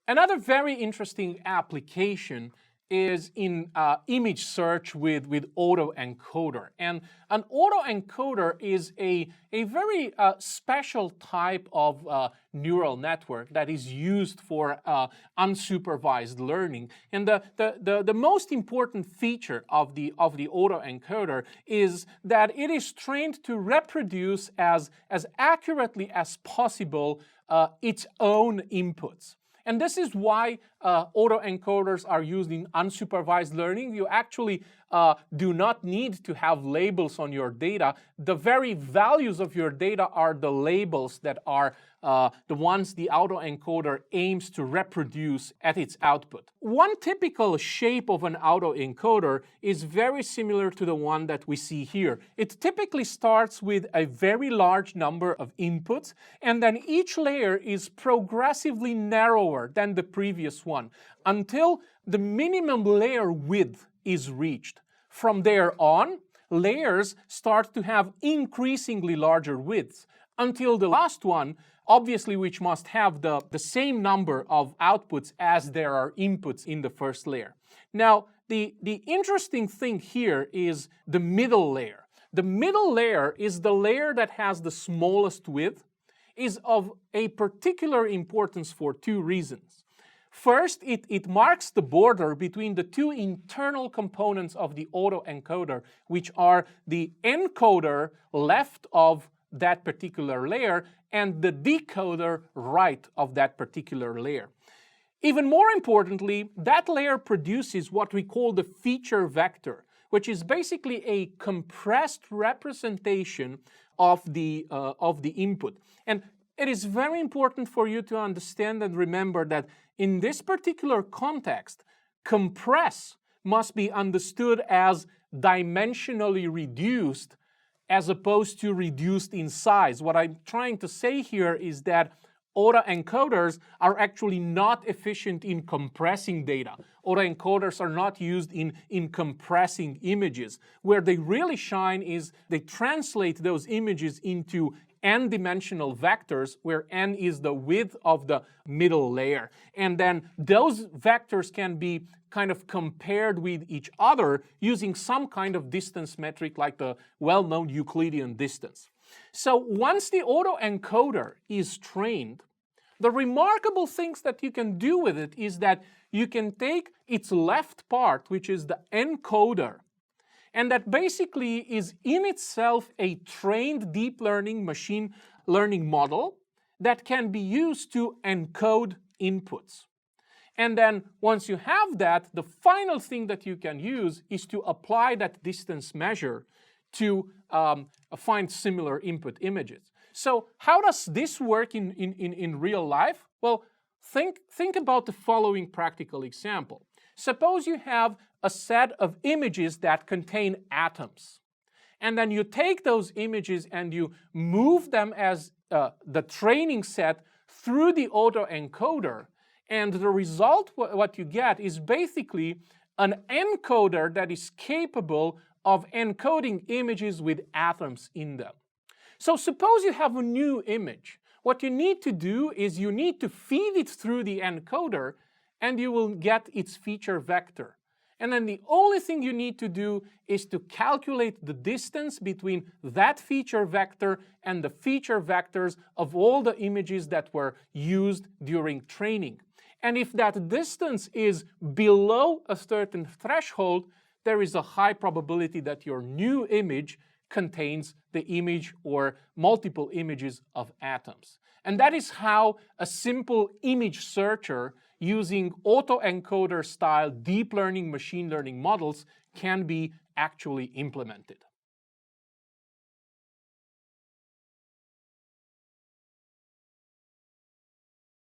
Another very interesting application is in image search with autoencoder. And an autoencoder is a very special type of neural network that is used for unsupervised learning. And the most important feature of the autoencoder is that it is trained to reproduce as accurately as possible its own inputs. And this is why autoencoders are used in unsupervised learning. You actually do not need to have labels on your data. The very values of your data are the labels that are the ones the autoencoder aims to reproduce at its output. One typical shape of an autoencoder is very similar to the one that we see here. It typically starts with a very large number of inputs, and then each layer is progressively narrower than the previous one until the minimum layer width is reached. From there on, layers start to have increasingly larger widths until the last one, obviously which must have the same number of outputs as there are inputs in the first layer. Now, the interesting thing here is the middle layer. The middle layer is the layer that has the smallest width, is of a particular importance for two reasons. First, it marks the border between the two internal components of the autoencoder, which are the encoder left of that particular layer and the decoder right of that particular layer. Even more importantly, that layer produces what we call the feature vector, which is basically a compressed representation of the input. And it is very important for you to understand and remember that in this particular context, compress must be understood as dimensionally reduced as opposed to reduced in size. What I'm trying to say here is that autoencoders are actually not efficient in compressing data. Autoencoders are not used in compressing images. Where they really shine is they translate those images into n-dimensional vectors, where n is the width of the middle layer. And then those vectors can be kind of compared with each other using some kind of distance metric like the well-known Euclidean distance. So once the autoencoder is trained, the remarkable things that you can do with it is that you can take its left part, which is the encoder, and that basically is in itself a trained deep learning machine learning model that can be used to encode inputs. And then once you have that, the final thing that you can use is to apply that distance measure to find similar input images. So how does this work in real life? Well, think about the following practical example. Suppose you have a set of images that contain atoms. And then you take those images and you move them as the training set through the autoencoder. And the result, what you get, is basically an encoder that is capable of encoding images with atoms in them. So suppose you have a new image. What you need to do is you need to feed it through the encoder and you will get its feature vector. And then the only thing you need to do is to calculate the distance between that feature vector and the feature vectors of all the images that were used during training. And if that distance is below a certain threshold, there is a high probability that your new image contains the image or multiple images of atoms. And that is how a simple image searcher using autoencoder style deep learning machine learning models can be actually implemented.